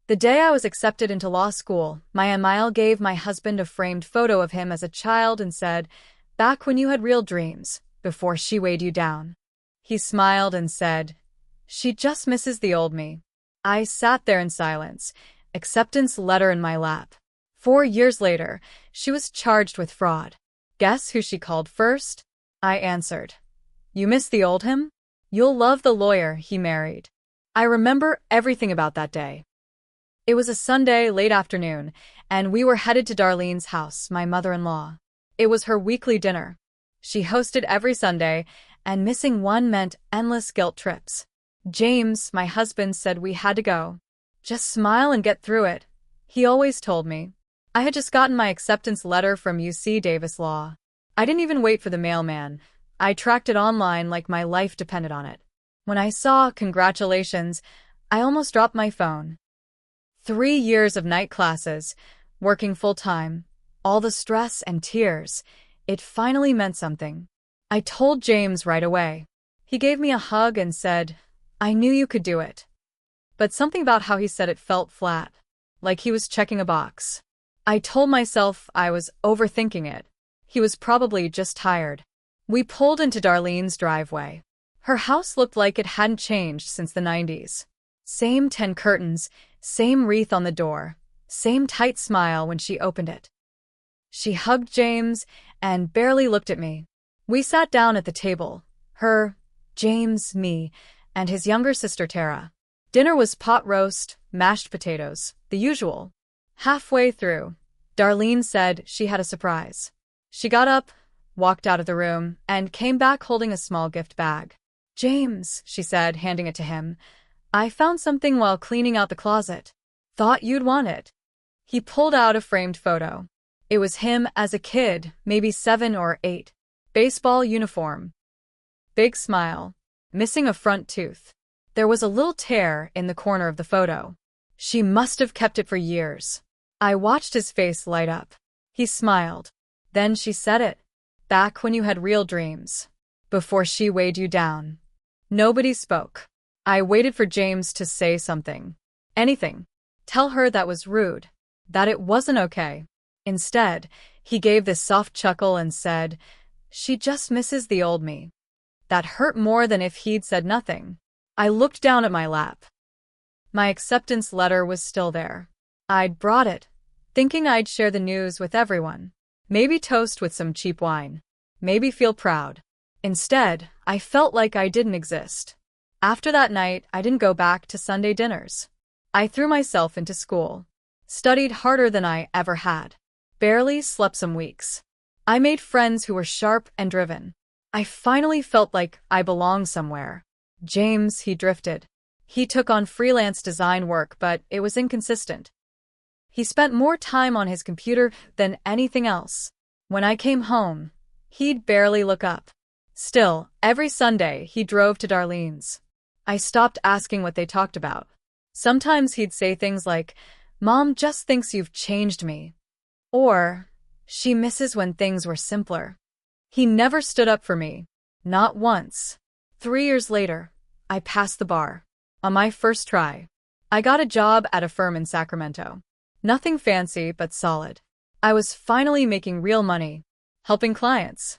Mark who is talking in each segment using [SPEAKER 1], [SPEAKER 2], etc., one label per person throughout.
[SPEAKER 1] The day I was accepted into law school, my Emile gave my husband a framed photo of him as a child and said, "Back when you had real dreams, before she weighed you down." He smiled and said, "She just misses the old me." I sat there in silence, acceptance letter in my lap. 4 years later, she was charged with fraud. Guess who she called first? I answered, "You miss the old him? You'll love the lawyer he married." I remember everything about that day. It was a Sunday late afternoon, and we were headed to Darlene's house, my mother-in-law. It was her weekly dinner. She hosted every Sunday, and missing one meant endless guilt trips. James, my husband, said we had to go. "Just smile and get through it," he always told me. I had just gotten my acceptance letter from UC Davis Law. I didn't even wait for the mailman. I tracked it online like my life depended on it. When I saw "Congratulations," I almost dropped my phone. 3 years of night classes, working full-time, all the stress and tears, it finally meant something. I told James right away. He gave me a hug and said, "I knew you could do it." But something about how he said it felt flat, like he was checking a box. I told myself I was overthinking it. He was probably just tired. We pulled into Darlene's driveway. Her house looked like it hadn't changed since the 90s. Same 10 curtains, same wreath on the door, same tight smile when she opened it. She hugged James and barely looked at me. We sat down at the table, her, James, me, and his younger sister Tara. Dinner was pot roast, mashed potatoes, the usual. Halfway through, Darlene said she had a surprise. She got up, walked out of the room, and came back holding a small gift bag. "James," she said, handing it to him, "I found something while cleaning out the closet. Thought you'd want it." He pulled out a framed photo. It was him as a kid, maybe 7 or 8. Baseball uniform. Big smile. Missing a front tooth. There was a little tear in the corner of the photo. She must have kept it for years. I watched his face light up. He smiled. Then she said it. "Back when you had real dreams. Before she weighed you down." Nobody spoke. I waited for James to say something. Anything. Tell her that was rude. That it wasn't okay. Instead, he gave this soft chuckle and said, "She just misses the old me." That hurt more than if he'd said nothing. I looked down at my lap. My acceptance letter was still there. I'd brought it, thinking I'd share the news with everyone. Maybe toast with some cheap wine. Maybe feel proud. Instead, I felt like I didn't exist. After that night, I didn't go back to Sunday dinners. I threw myself into school. Studied harder than I ever had. Barely slept some weeks. I made friends who were sharp and driven. I finally felt like I belonged somewhere. James, he drifted. He took on freelance design work, but it was inconsistent. He spent more time on his computer than anything else. When I came home, he'd barely look up. Still, every Sunday, he drove to Darlene's. I stopped asking what they talked about. Sometimes he'd say things like, "Mom just thinks you've changed me." Or, "She misses when things were simpler." He never stood up for me. Not once. 3 years later, I passed the bar. On my first try. I got a job at a firm in Sacramento. Nothing fancy, but solid. I was finally making real money. Helping clients.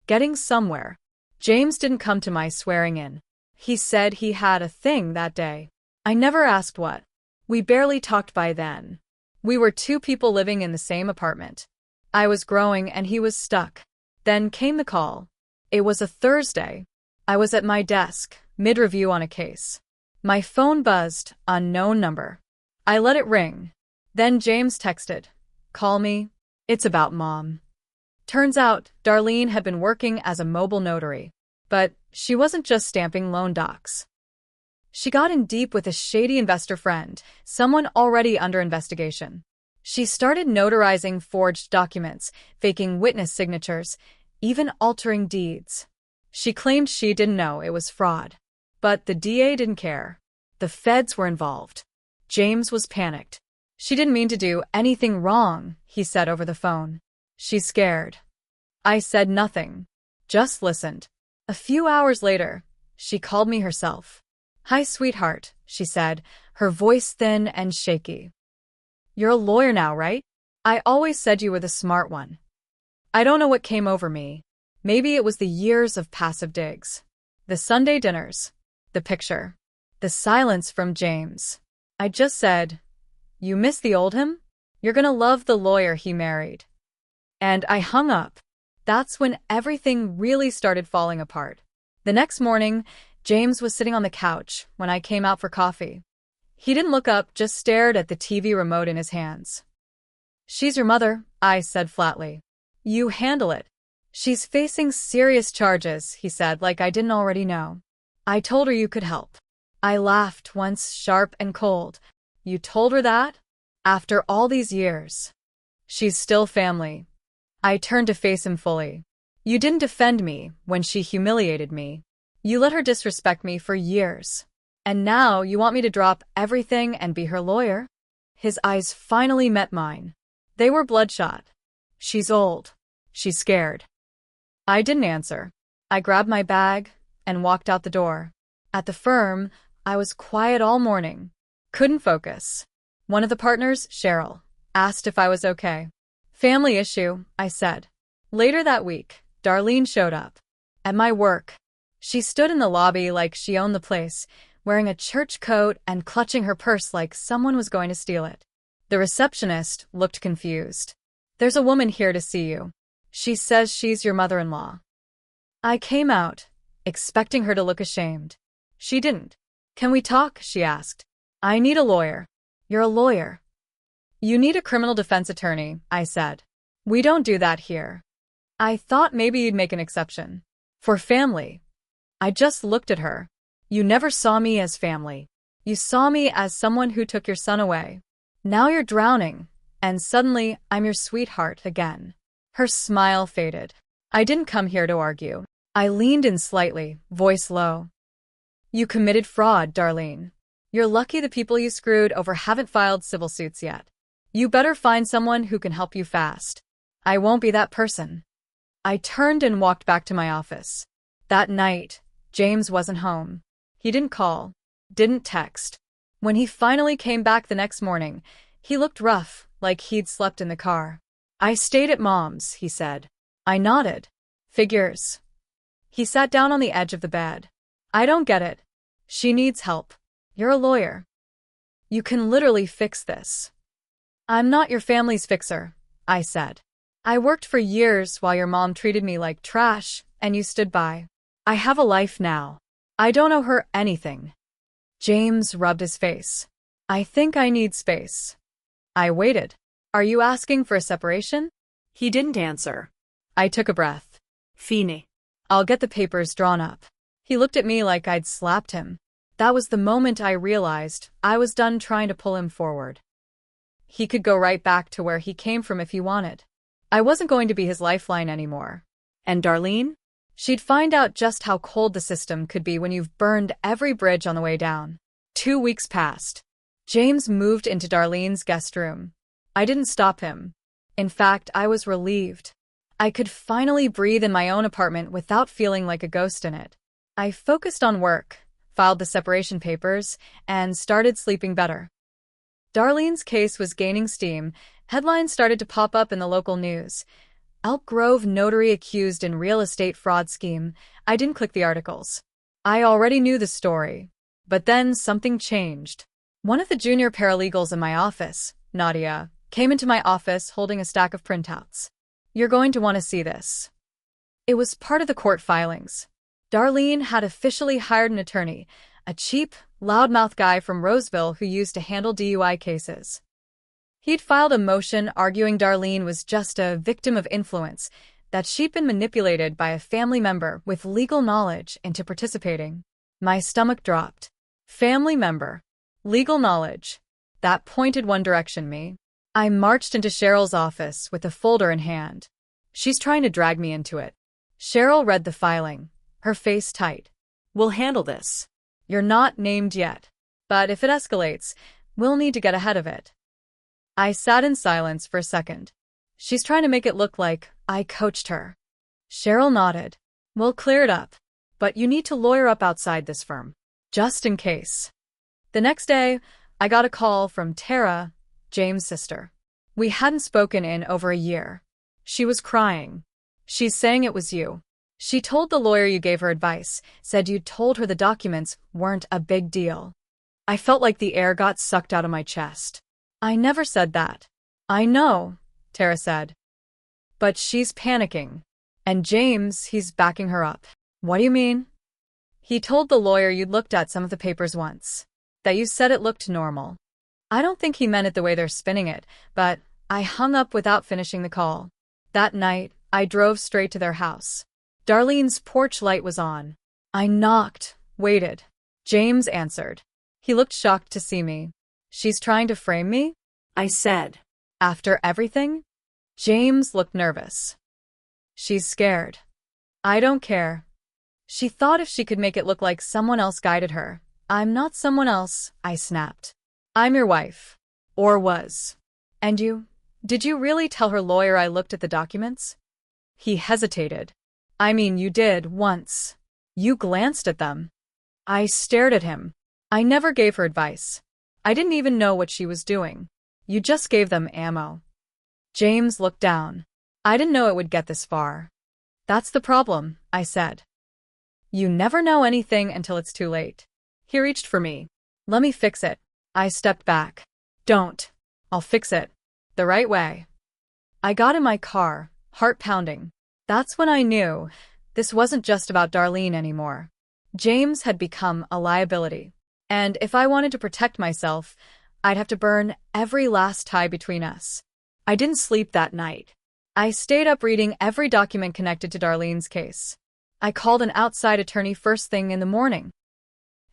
[SPEAKER 1] Getting somewhere. James didn't come to my swearing in. He said he had a thing that day. I never asked what. We barely talked by then. We were 2 people living in the same apartment. I was growing and he was stuck. Then came the call. It was a Thursday. I was at my desk, mid-review on a case. My phone buzzed, unknown number. I let it ring. Then James texted, "Call me. It's about Mom." Turns out, Darlene had been working as a mobile notary. But she wasn't just stamping loan docs. She got in deep with a shady investor friend, someone already under investigation. She started notarizing forged documents, faking witness signatures, even altering deeds. She claimed she didn't know it was fraud. But the DA didn't care. The feds were involved. James was panicked. "She didn't mean to do anything wrong," he said over the phone. "She's scared." I said nothing. Just listened. A few hours later, she called me herself. "Hi, sweetheart," she said, her voice thin and shaky. "You're a lawyer now, right? I always said you were the smart one." I don't know what came over me. Maybe it was the years of passive digs. The Sunday dinners. The picture. The silence from James. I just said, "You miss the old him? You're gonna love the lawyer he married." And I hung up. That's when everything really started falling apart. The next morning, James was sitting on the couch when I came out for coffee. He didn't look up, just stared at the TV remote in his hands. "She's your mother," I said flatly. "You handle it." "She's facing serious charges," he said, like I didn't already know. "I told her you could help." I laughed once, sharp and cold. "You told her that? After all these years?" "She's still family." I turned to face him fully. "You didn't defend me when she humiliated me. You let her disrespect me for years. And now you want me to drop everything and be her lawyer?" His eyes finally met mine. They were bloodshot. "She's old. She's scared." I didn't answer. I grabbed my bag and walked out the door. At the firm, I was quiet all morning. Couldn't focus. One of the partners, Cheryl, asked if I was okay. "Family issue," I said. Later that week, Darlene showed up. At my work. She stood in the lobby like she owned the place, wearing a church coat and clutching her purse like someone was going to steal it. The receptionist looked confused. "There's a woman here to see you. She says she's your mother-in-law." I came out, expecting her to look ashamed. She didn't. "Can we talk?" she asked. "I need a lawyer." "You're a lawyer." "You need a criminal defense attorney," I said. "We don't do that here." I thought maybe you'd make an exception. "For family." I just looked at her. "You never saw me as family. You saw me as someone who took your son away. Now you're drowning, and suddenly I'm your sweetheart again." Her smile faded. "I didn't come here to argue." I leaned in slightly, voice low. "You committed fraud, Darlene. You're lucky the people you screwed over haven't filed civil suits yet. You better find someone who can help you fast." "I won't be that person." I turned and walked back to my office. That night, James wasn't home. He didn't call, didn't text. When he finally came back the next morning, he looked rough, like he'd slept in the car. "I stayed at Mom's," he said. I nodded. "Figures." He sat down on the edge of the bed. "I don't get it. She needs help. You're a lawyer. You can literally fix this." "I'm not your family's fixer," I said. "I worked for years while your mom treated me like trash, and you stood by. I have a life now. I don't owe her anything." James rubbed his face. "I think I need space." I waited. "Are you asking for a separation?" He didn't answer. I took a breath. "Fini. I'll get the papers drawn up." He looked at me like I'd slapped him. That was the moment I realized I was done trying to pull him forward. He could go right back to where he came from if he wanted. I wasn't going to be his lifeline anymore. And Darlene? She'd find out just how cold the system could be when you've burned every bridge on the way down. 2 weeks passed. James moved into Darlene's guest room. I didn't stop him. In fact, I was relieved. I could finally breathe in my own apartment without feeling like a ghost in it. I focused on work, filed the separation papers, and started sleeping better. Darlene's case was gaining steam. Headlines started to pop up in the local news. Elk Grove notary accused in real estate fraud scheme. I didn't click the articles. I already knew the story. But then something changed. One of the junior paralegals in my office, Nadia, came into my office holding a stack of printouts. "You're going to want to see this." It was part of the court filings. Darlene had officially hired an attorney, a cheap, loudmouth guy from Roseville who used to handle DUI cases. He'd filed a motion arguing Darlene was just a victim of influence, that she'd been manipulated by a family member with legal knowledge into participating. My stomach dropped. Family member. Legal knowledge. That pointed one direction me. I marched into Cheryl's office with a folder in hand. "She's trying to drag me into it." Cheryl read the filing, her face tight. "We'll handle this. You're not named yet. But if it escalates, we'll need to get ahead of it." I sat in silence for a second. "She's trying to make it look like I coached her." Cheryl nodded. "We'll clear it up. But you need to lawyer up outside this firm. Just in case." The next day, I got a call from Tara, James' sister. We hadn't spoken in over a year. She was crying. She's saying it was you. She told the lawyer you gave her advice, said you told her the documents weren't a big deal. I felt like the air got sucked out of my chest. I never said that. I know, Tara said. But she's panicking. And James, he's backing her up. What do you mean? He told the lawyer you'd looked at some of the papers once. That you said it looked normal. I don't think he meant it the way they're spinning it, but I hung up without finishing the call. That night, I drove straight to their house. Darlene's porch light was on. I knocked, waited. James answered. He looked shocked to see me. She's trying to frame me? I said. After everything? James looked nervous. She's scared. I don't care. She thought if she could make it look like someone else guided her. I'm not someone else, I snapped. I'm your wife. Or was. And you? Did you really tell her lawyer I looked at the documents? He hesitated. I mean, you did, once. You glanced at them. I stared at him. I never gave her advice. I didn't even know what she was doing. You just gave them ammo. James looked down. I didn't know it would get this far. That's the problem, I said. You never know anything until it's too late. He reached for me. Let me fix it. I stepped back. Don't. I'll fix it. The right way. I got in my car, heart pounding. That's when I knew this wasn't just about Darlene anymore. James had become a liability. And if I wanted to protect myself, I'd have to burn every last tie between us. I didn't sleep that night. I stayed up reading every document connected to Darlene's case. I called an outside attorney first thing in the morning.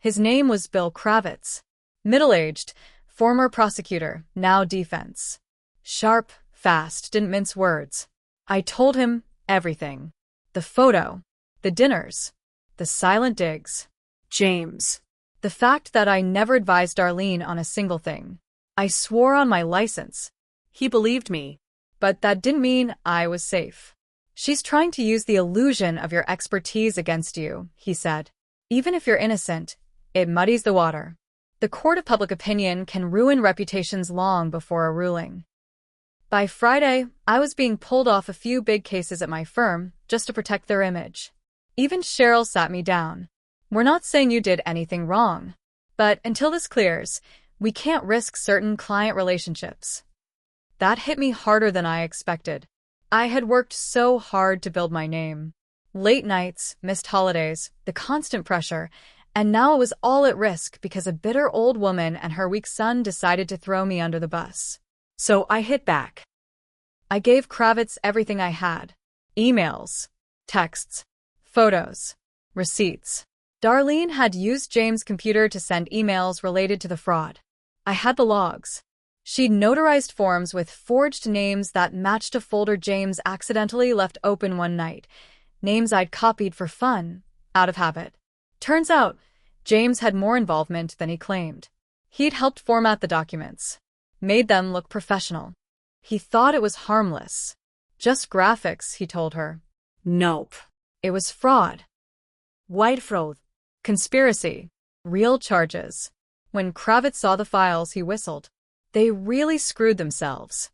[SPEAKER 1] His name was Bill Kravitz. Middle-aged, former prosecutor, now defense. Sharp, fast, didn't mince words. I told him everything. The photo, the dinners, the silent digs. James. The fact that I never advised Darlene on a single thing. I swore on my license. He believed me. But that didn't mean I was safe. She's trying to use the illusion of your expertise against you, he said. Even if you're innocent, it muddies the water. The court of public opinion can ruin reputations long before a ruling. By Friday, I was being pulled off a few big cases at my firm just to protect their image. Even Cheryl sat me down. We're not saying you did anything wrong. But until this clears, we can't risk certain client relationships. That hit me harder than I expected. I had worked so hard to build my name. Late nights, missed holidays, the constant pressure, and now it was all at risk because a bitter old woman and her weak son decided to throw me under the bus. So I hit back. I gave Kravitz everything I had. Emails, texts, photos, receipts. Darlene had used James' computer to send emails related to the fraud. I had the logs. She'd notarized forms with forged names that matched a folder James accidentally left open one night. Names I'd copied for fun, out of habit. Turns out, James had more involvement than he claimed. He'd helped format the documents. Made them look professional. He thought it was harmless. Just graphics, he told her. Nope. It was fraud. White fraud. Conspiracy. Real charges. When Kravitz saw the files, he whistled. They really screwed themselves.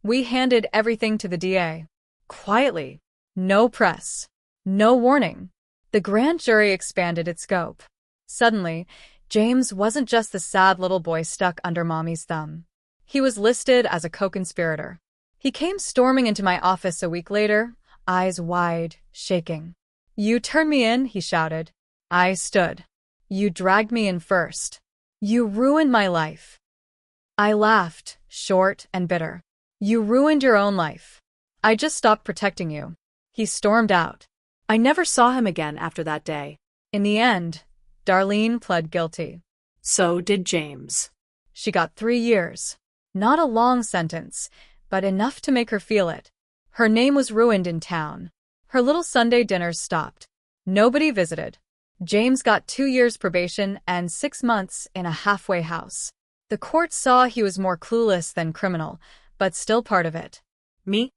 [SPEAKER 1] We handed everything to the DA. Quietly. No press. No warning. The grand jury expanded its scope. Suddenly, James wasn't just the sad little boy stuck under mommy's thumb. He was listed as a co-conspirator. He came storming into my office a week later, eyes wide, shaking. You turned me in, he shouted. I stood. You dragged me in first. You ruined my life. I laughed, short and bitter. You ruined your own life. I just stopped protecting you. He stormed out. I never saw him again after that day. In the end, Darlene pled guilty. So did James. She got 3 years. Not a long sentence, but enough to make her feel it. Her name was ruined in town. Her little Sunday dinners stopped. Nobody visited. James got 2 years probation and 6 months in a halfway house. The court saw he was more clueless than criminal, but still part of it. Me?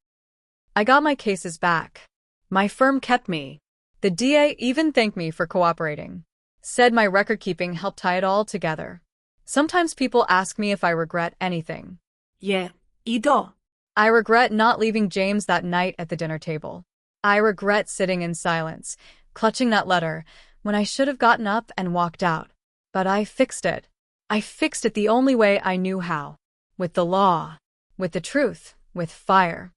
[SPEAKER 1] I got my cases back. My firm kept me. The DA even thanked me for cooperating. Said my record-keeping helped tie it all together. Sometimes people ask me if I regret anything.
[SPEAKER 2] 예, 이도.
[SPEAKER 1] I regret not leaving James that night at the dinner table. I regret sitting in silence, clutching that letter, when I should have gotten up and walked out. But I fixed it. I fixed it the only way I knew how. With the law. With the truth. With fire.